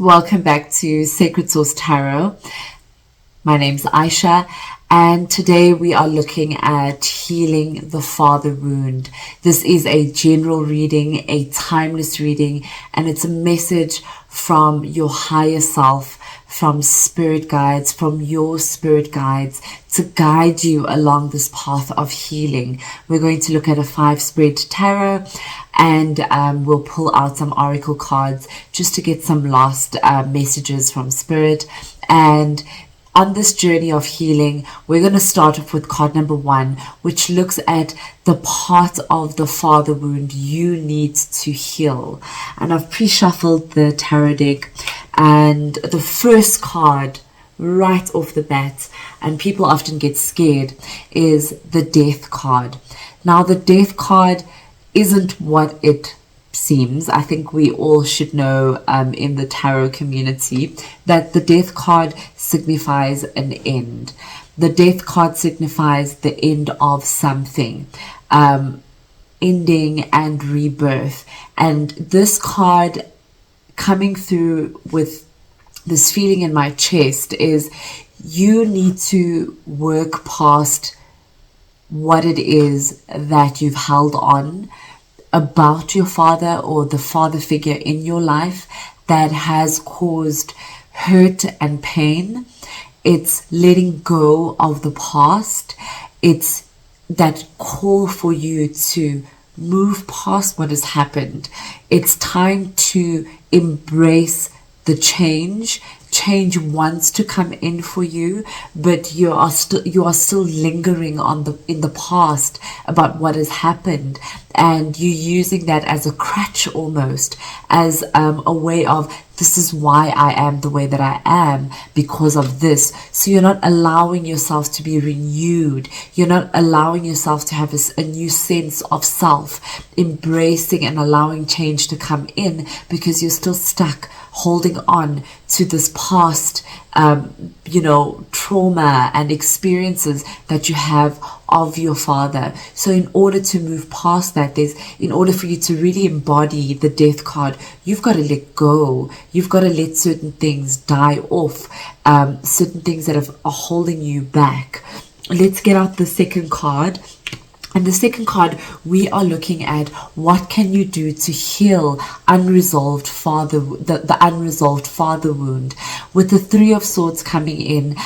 Welcome back to Sacred Source Tarot. My name's Aisha, and today we are looking at healing the father wound. This is a general reading, a timeless reading, and it's a message from your higher self, from spirit guides, from your spirit guides to guide you along this path of healing. We're going to look at a 5-spread tarot, and we'll pull out some oracle cards just to get some last messages from spirit. And on this journey of healing, we're going to start off with card number 1, which looks at the part of the father wound you need to heal. And I've pre-shuffled the tarot deck, and the first card right off the bat, and people often get scared, is the death card. Now, the death card isn't what it seems. I think we all should know in the tarot community that the death card signifies an end. The death card signifies the end of something, ending and rebirth. And this card coming through with this feeling in my chest is you need to work past what it is that you've held on about your father or the father figure in your life that has caused hurt and pain. It's letting go of the past. It's that call for you to move past what has happened. It's time to embrace the change. Change wants to come in for you, but you are still lingering in the past about what has happened, and you're using that as a crutch, almost as a way of, this is why I am the way that I am because of this. So you're not allowing yourself to be renewed. You're not allowing yourself to have a new sense of self, embracing and allowing change to come in because you're still stuck holding on to this past, trauma and experiences that you have of your father. So in order to move past that, in order for you to really embody the death card, you've got to let go. You've got to let certain things die off, certain things that are holding you back. Let's get out the second card. And the second card, we are looking at what can you do to heal the unresolved father wound. With the 3 of Swords coming in,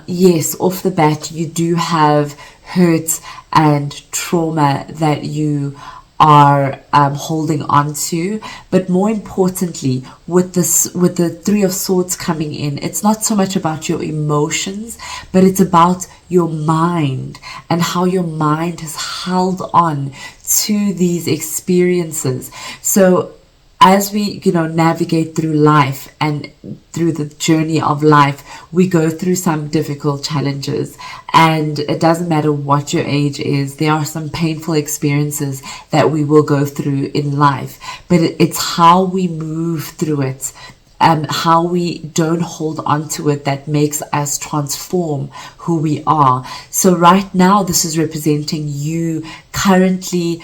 yes, off the bat, you do have hurt and trauma that you are holding on to, but more importantly, with the 3 of Swords coming in, it's not so much about your emotions, but it's about your mind and how your mind has held on to these experiences. So as we navigate through life and through the journey of life, we go through some difficult challenges, and it doesn't matter what your age is. There are some painful experiences that we will go through in life, but it's how we move through it and how we don't hold on to it that makes us transform who we are. So right now, this is representing you currently.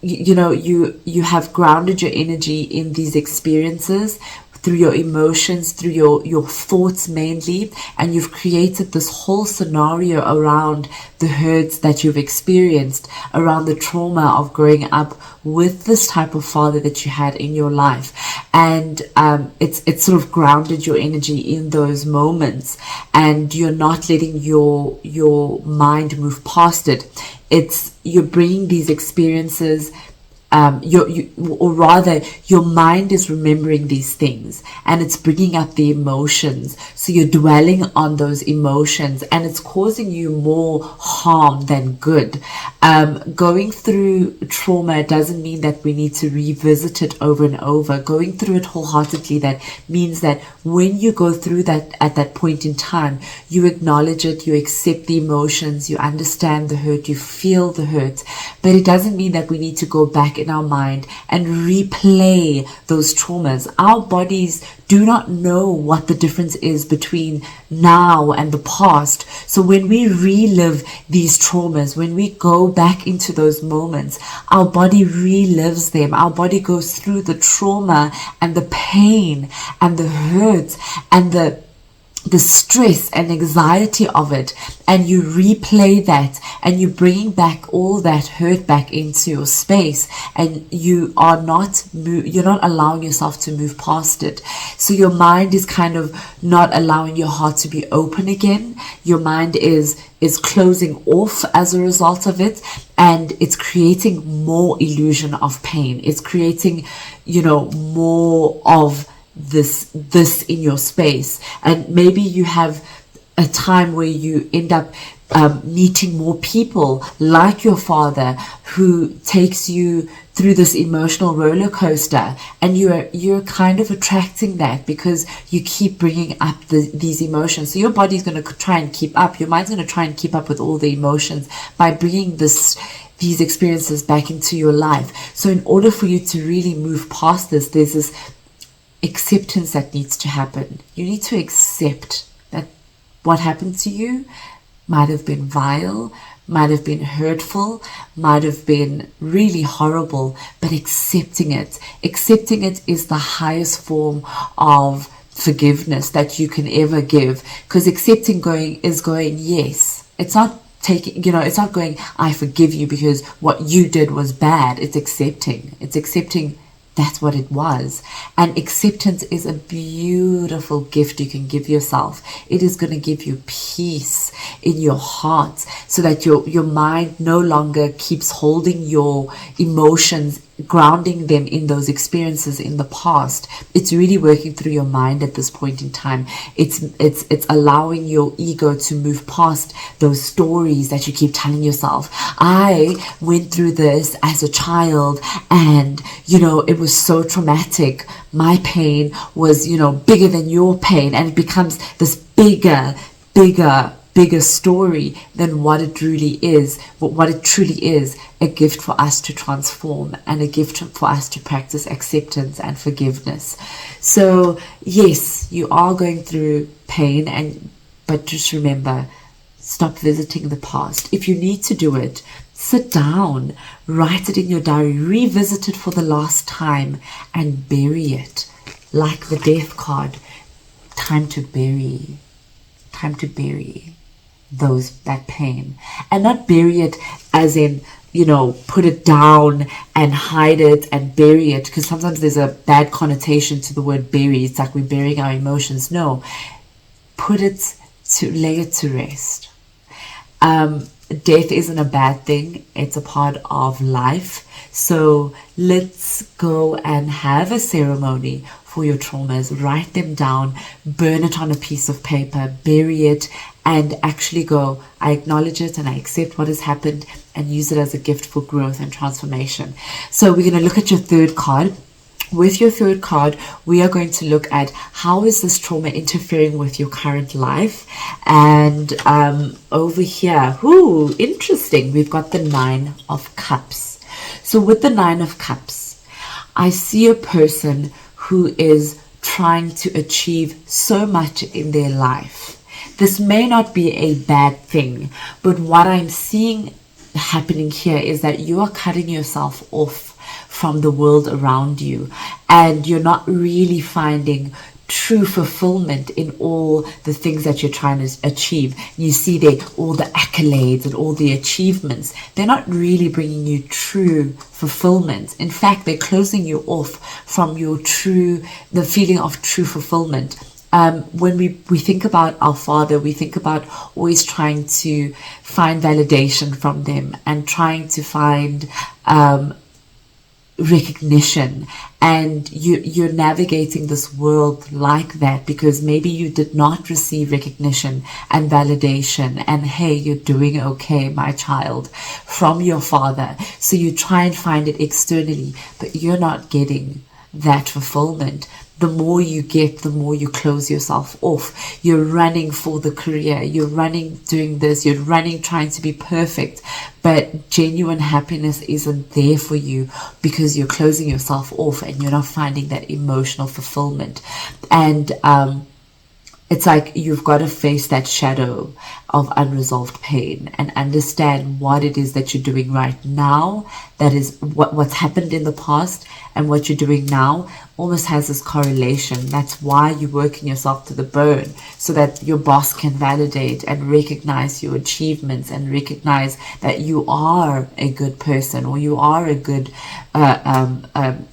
You have grounded your energy in these experiences through your emotions, through your thoughts mainly, and you've created this whole scenario around the hurts that you've experienced, around the trauma of growing up with this type of father that you had in your life. And it's sort of grounded your energy in those moments, and you're not letting your mind move past it. You're bringing these experiences, or rather, your mind is remembering these things and it's bringing up the emotions. So you're dwelling on those emotions, and it's causing you more harm than good. Going through trauma doesn't mean that we need to revisit it over and over. Going through it wholeheartedly, that means that when you go through that at that point in time, you acknowledge it, you accept the emotions, you understand the hurt, you feel the hurt. But it doesn't mean that we need to go back back in our mind and replay those traumas. Our bodies do not know what the difference is between now and the past. So when we relive these traumas, when we go back into those moments, our body relives them. Our body goes through the trauma and the pain and the hurt and the stress and anxiety of it, and you replay that, and you're bringing back all that hurt back into your space, and you're not allowing yourself to move past it. So your mind is kind of not allowing your heart to be open again. Your mind is closing off as a result of it, and it's creating more illusion of pain. It's creating, more of this in your space. And maybe you have a time where you end up meeting more people like your father, who takes you through this emotional roller coaster, and you're kind of attracting that because you keep bringing up these emotions. So your body's going to try and keep up, your mind's going to try and keep up with all the emotions by bringing these experiences back into your life. So in order for you to really move past this, there's this acceptance that needs to happen. You need to accept that what happened to you might have been vile, might have been hurtful, might have been really horrible, but accepting it is the highest form of forgiveness that you can ever give. Because accepting is going, yes. It's not taking, it's not going, I forgive you because what you did was bad. It's accepting that's what it was. And acceptance is a beautiful gift you can give yourself. It is going to give you peace in your heart, so that your mind no longer keeps holding your emotions, grounding them in those experiences in the past. It's really working through your mind at this point in time. It's allowing your ego to move past those stories that you keep telling yourself. I went through this as a child, and it was so traumatic. My pain was bigger than your pain, and it becomes this bigger story than what it really is. But what it truly is, a gift for us to transform, and a gift for us to practice acceptance and forgiveness. So yes, you are going through pain, but just remember, stop visiting the past. If you need to do it, sit down, write it in your diary, revisit it for the last time, and bury it. Like the death card, time to bury that pain. And not bury it as in, put it down and hide it and bury it, because sometimes there's a bad connotation to the word bury. It's like we're burying our emotions. No, lay it to rest. Death isn't a bad thing. It's a part of life. So let's go and have a ceremony for your traumas. Write them down, burn it on a piece of paper, bury it, and actually go, I acknowledge it and I accept what has happened, and use it as a gift for growth and transformation. So we're going to look at your third card. With your third card, we are going to look at how is this trauma interfering with your current life. And over here, interesting, we've got the 9 of Cups. So with the 9 of Cups, I see a person who is trying to achieve so much in their life. This may not be a bad thing, but what I'm seeing happening here is that you are cutting yourself off from the world around you, and you're not really finding true fulfillment in all the things that you're trying to achieve. You see there all the accolades and all the achievements. They're not really bringing you true fulfillment. In fact, they're closing you off from the feeling of true fulfillment. When we think about our Father, we think about always trying to find validation from them and trying to find recognition, and you're navigating this world like that because maybe you did not receive recognition and validation, and hey, you're doing okay, my child, from your Father. So you try and find it externally, but you're not getting that fulfillment. the more you get, the more you close yourself off. You're running for the career, you're running doing this, you're running trying to be perfect, but genuine happiness isn't there for you because you're closing yourself off and you're not finding that emotional fulfillment. And it's like you've got to face that shadow of unresolved pain and understand what it is that you're doing right now. That is what's happened in the past, and what you're doing now almost has this correlation. That's why you're working yourself to the bone, so that your boss can validate and recognize your achievements and recognize that you are a good person, or you are a good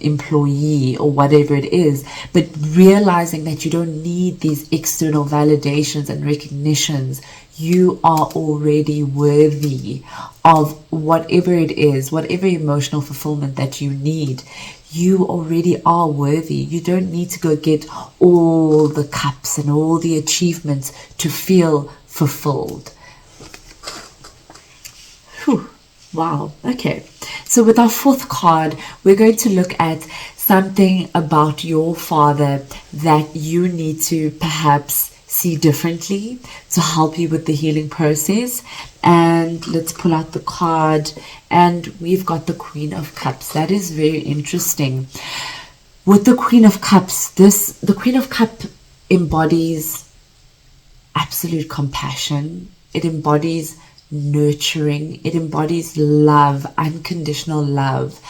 employee, or whatever it is. But realizing that you don't need these external validations and recognitions. You are already worthy of whatever it is, whatever emotional fulfillment that you need. You already are worthy. You don't need to go get all the cups and all the achievements to feel fulfilled. Whew. Wow. Okay. So with our fourth card, we're going to look at something about your father that you need to perhaps see differently to help you with the healing process. And let's pull out the card, and we've got the Queen of Cups. That is very interesting. With the Queen of Cups, the Queen of Cups embodies absolute compassion. It embodies nurturing. It embodies love, unconditional love,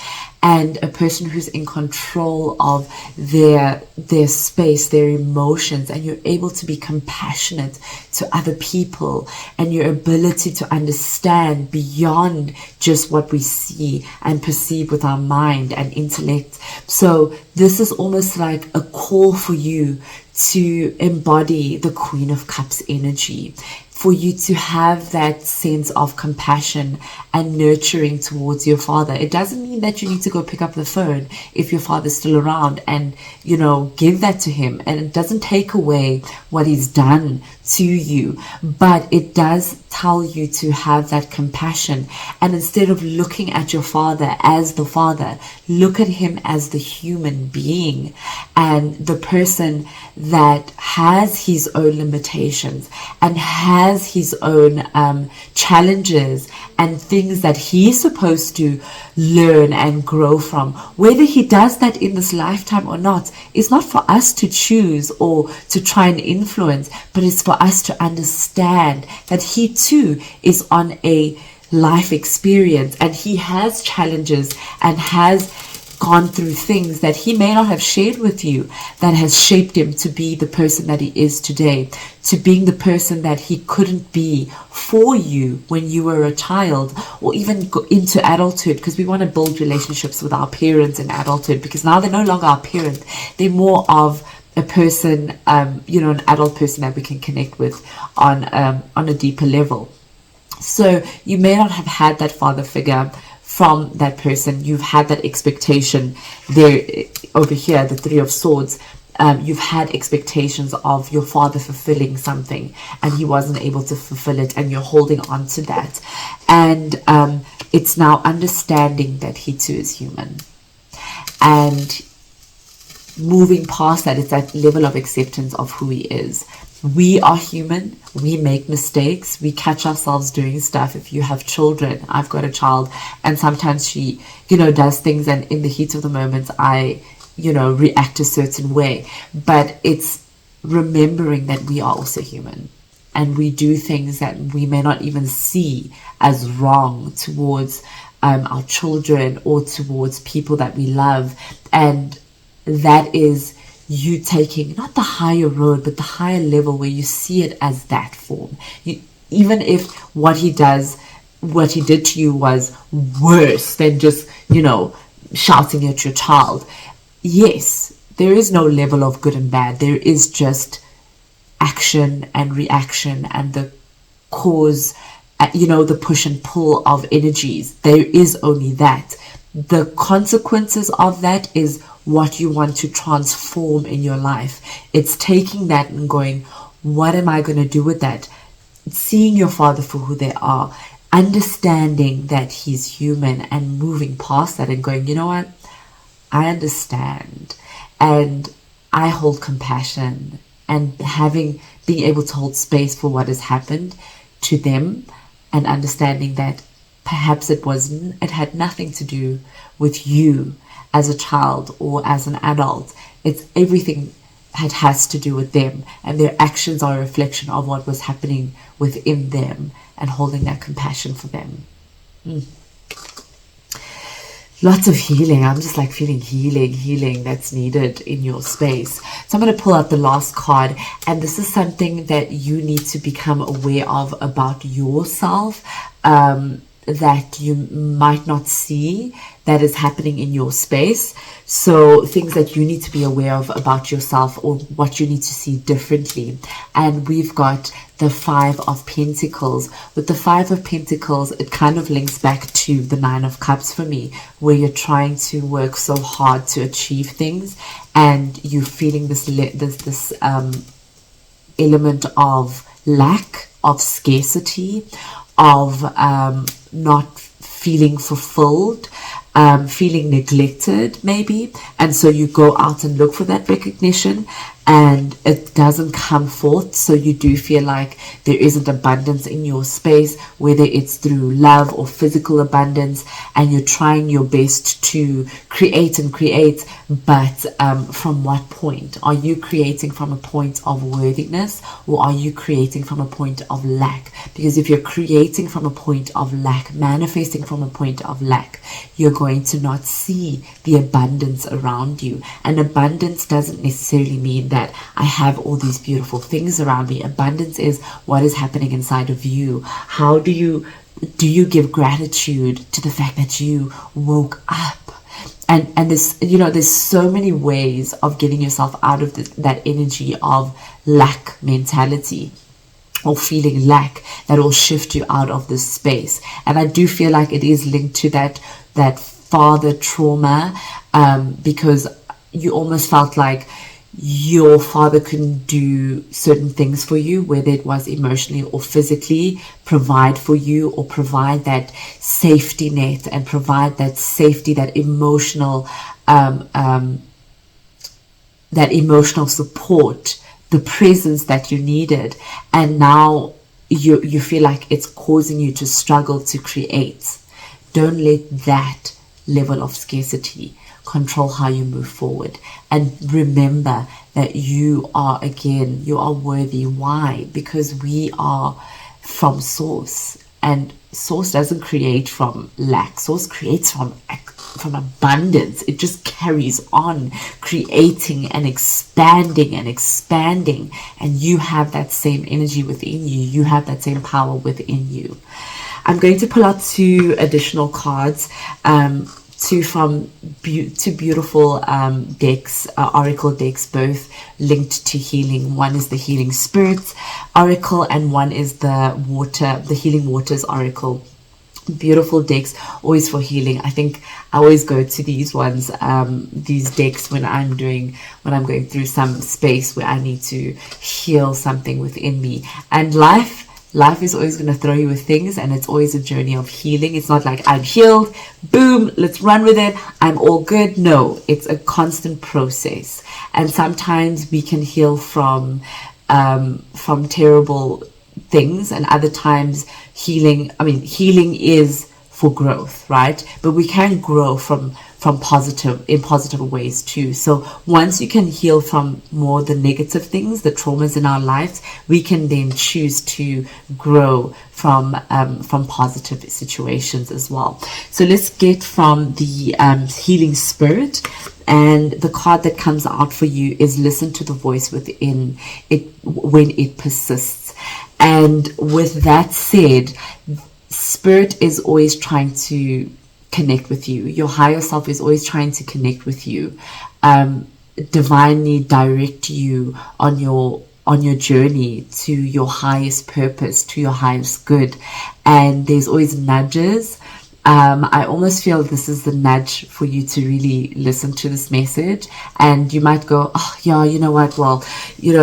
and a person who's in control of their space, their emotions, and you're able to be compassionate to other people, and your ability to understand beyond just what we see and perceive with our mind and intellect. So this is almost like a call for you to embody the Queen of Cups energy, for you to have that sense of compassion and nurturing towards your father. It doesn't mean that you need to go pick up the phone if your father's still around and, give that to him. And it doesn't take away what he's done to you, but it does tell you to have that compassion. And instead of looking at your father as the father, look at him as the human being and the person that has his own limitations and has his own challenges and things that he's supposed to learn and grow from. Whether he does that in this lifetime or not, it's not for us to choose or to try and influence, but it's for us to understand that he too is on a life experience, and he has challenges and has gone through things that he may not have shared with you that has shaped him to be the person that he is today, to being the person that he couldn't be for you when you were a child, or even go into adulthood, because we want to build relationships with our parents in adulthood, because now they're no longer our parent, they're more of a person, an adult person that we can connect with on a deeper level. So you may not have had that father figure from that person. You've had that expectation there. Over here, the Three of Swords, you've had expectations of your father fulfilling something and he wasn't able to fulfill it, and you're holding on to that. And it's now understanding that he too is human, and moving past that, it's that level of acceptance of who he is. We are human. We make mistakes. We catch ourselves doing stuff. If you have children, I've got a child, and sometimes she, does things, and in the heat of the moment, I, react a certain way. But it's remembering that we are also human, and we do things that we may not even see as wrong towards our children or towards people that we love. And that is you taking not the higher road, but the higher level, where you see it as that form. Even if what he did to you was worse than just, shouting at your child. Yes, there is no level of good and bad. There is just action and reaction and the cause, the push and pull of energies. There is only that. The consequences of that is what you want to transform in your life. It's taking that and going, what am I going to do with that? Seeing your father for who they are, understanding that he's human, and moving past that and going, you know what? I understand. And I hold compassion, and being able to hold space for what has happened to them, and understanding that perhaps it had nothing to do with you as a child or as an adult. It's everything has to do with them, and their actions are a reflection of what was happening within them, and holding that compassion for them. Lots of healing. I'm just like feeling healing that's needed in your space. So I'm going to pull out the last card, and this is something that you need to become aware of about yourself, that you might not see that is happening in your space. So things that you need to be aware of about yourself, or what you need to see differently. And we've got the 5 of Pentacles. With the 5 of Pentacles, it kind of links back to the 9 of Cups for me, where you're trying to work so hard to achieve things, and you're feeling this element of lack, of scarcity, of not feeling fulfilled, feeling neglected maybe, and so you go out and look for that recognition, and it doesn't come forth. So you do feel like there isn't abundance in your space, whether it's through love or physical abundance, and you're trying your best to create, but from what point? Are you creating from a point of worthiness, or are you creating from a point of lack? Because if you're creating from a point of lack, manifesting from a point of lack, you're going to not see the abundance around you. And abundance doesn't necessarily mean that I have all these beautiful things around me. Abundance is what is happening inside of you. How do you give gratitude to the fact that you woke up? And this, there's so many ways of getting yourself out of that energy of lack mentality, or feeling lack, that will shift you out of this space. And I do feel like it is linked to that father trauma, because you almost felt like your father couldn't do certain things for you, whether it was emotionally or physically, provide for you, or provide that safety net, and provide that safety, that emotional support, the presence that you needed. And now you feel like it's causing you to struggle to create. Don't let that level of scarcity control how you move forward. And remember that you are worthy. Why? Because we are from source, and source doesn't create from lack. Source creates from abundance. It just carries on creating and expanding, and you have that same energy within you. You have that same power within you. I'm going to pull out 2 additional cards, two beautiful decks, oracle decks, both linked to healing. One is the Healing Spirits Oracle, and one is the Healing Waters Oracle. Beautiful decks, always for healing. I think I always go to these ones, these decks, when I'm going through some space where I need to heal something within me. And life is always going to throw you with things, and it's always a journey of healing. It's not like I'm healed, boom, let's run with it, I'm all good. No, it's a constant process. And sometimes we can heal from terrible things, and other times healing is for growth, right? But we can grow in positive ways too. So once you can heal from more the negative things, the traumas in our lives, we can then choose to grow from positive situations as well. So let's get from the Healing Spirit, and the card that comes out for you is listen to the voice within it when it persists. And with that said, Spirit is always trying to connect with you. Your higher self is always trying to connect with you, divinely direct you on your journey to your highest purpose, to your highest good. And there's always nudges. I almost feel this is the nudge for you to really listen to this message. And you might go, oh yeah, you know what, well,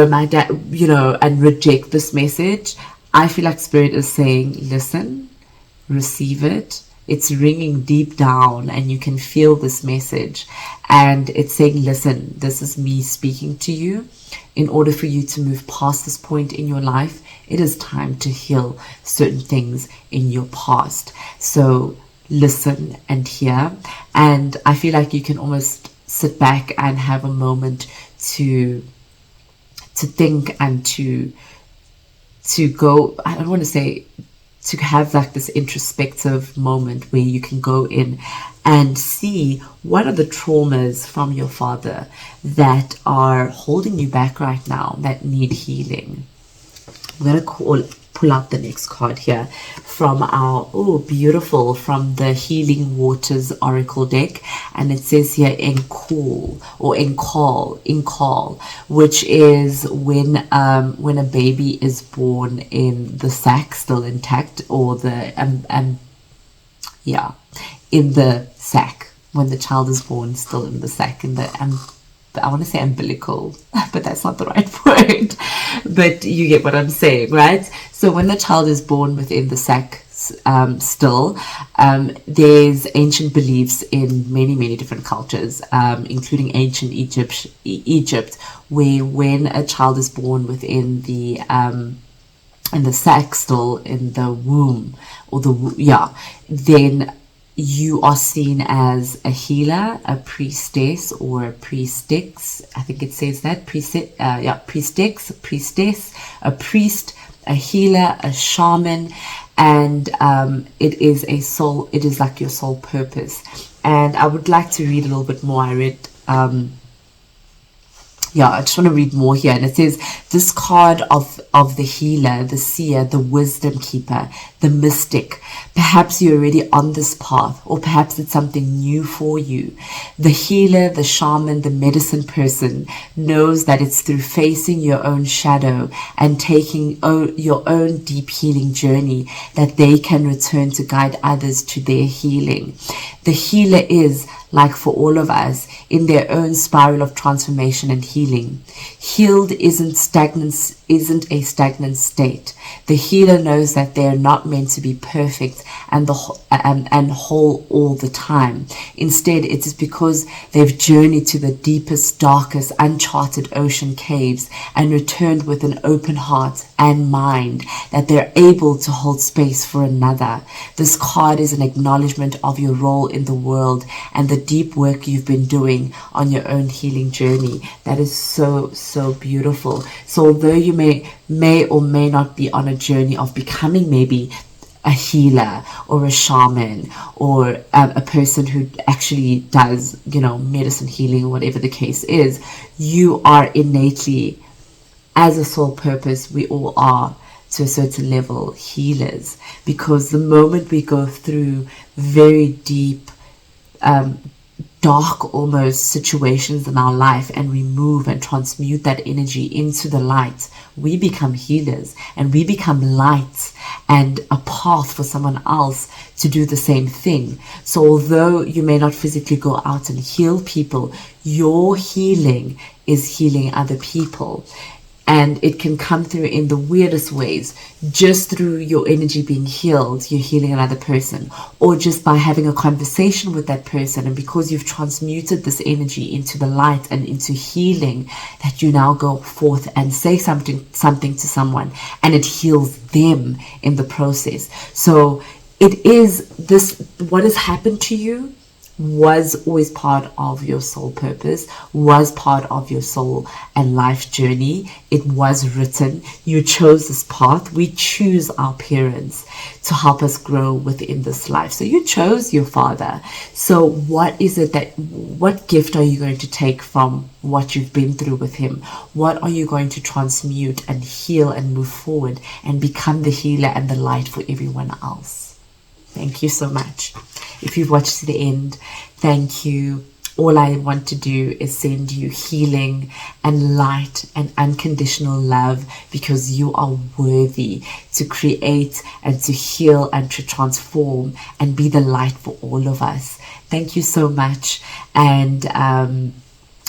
my dad, and reject this message. I feel like Spirit is saying, listen, receive it, it's ringing deep down, and you can feel this message, and it's saying, listen, this is me speaking to you. In order for you to move past this point in your life, it is time to heal certain things in your past. So listen and hear. And I feel like you can almost sit back and have a moment to think and to go, I don't want to say to have like this introspective moment where you can go in and see what are the traumas from your father that are holding you back right now, that need healing. I'm going to pull out the next card here from our, beautiful, from the Healing Waters Oracle deck. And it says here Encall, or Encall, which is when a baby is born in the sac still intact, or the in the sac, when the child is born still in the sac, in the I want to say umbilical, but that's not the right word. But you get what I'm saying, right? So when the child is born within the sac still, there's ancient beliefs in many, many different cultures, including ancient Egypt, where when a child is born within the sac still, in the womb, or then you are seen as a healer, a priestess, or a priestess. I think it says that. Priestess, a priest, a healer, a shaman, and it is like your soul purpose. And I would like to read a little bit more. I read I just want to read more here. And it says, this card of the healer, the seer, the wisdom keeper, the mystic. Perhaps you're already on this path, or perhaps it's something new for you. The healer, the shaman, the medicine person knows that it's through facing your own shadow and taking your own deep healing journey that they can return to guide others to their healing. The healer is, like for all of us, in their own spiral of transformation and healing. Healed isn't a stagnant state. The healer knows that they are not meant to be perfect and whole all the time. Instead, it is because they've journeyed to the deepest, darkest, uncharted ocean caves and returned with an open heart and mind that they're able to hold space for another. This card is an acknowledgement of your role in the world and the deep work you've been doing on your own healing journey. That is so, so beautiful. So although you may or may not be on a journey of becoming maybe a healer or a shaman or a person who actually does, medicine, healing, or whatever the case is, you are innately, as a soul purpose, we all are to a certain level healers, because the moment we go through very deep, dark almost situations in our life, and we move and transmute that energy into the light, we become healers, and we become light and a path for someone else to do the same thing. So although you may not physically go out and heal people, your healing is healing other people. And it can come through in the weirdest ways. Just through your energy being healed, you're healing another person. Or just by having a conversation with that person. And because you've transmuted this energy into the light and into healing, that you now go forth and say something to someone, and it heals them in the process. So it is this, what has happened to you was always part of your soul purpose, was part of your soul and life journey. It was written. You chose this path. We choose our parents to help us grow within this life. So you chose your father. So what gift are you going to take from what you've been through with him? What are you going to transmute and heal and move forward and become the healer and the light for everyone else? Thank you so much. If you've watched to the end, thank you. All I want to do is send you healing and light and unconditional love, because you are worthy to create and to heal and to transform and be the light for all of us. Thank you so much. And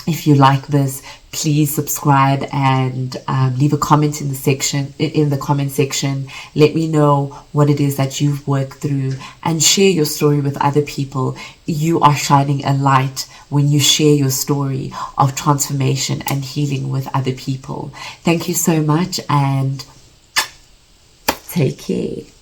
If you like this, please subscribe and leave a comment in the comment section. Let me know what it is that you've worked through, and share your story with other people. You are shining a light when you share your story of transformation and healing with other people. Thank you so much, and take care.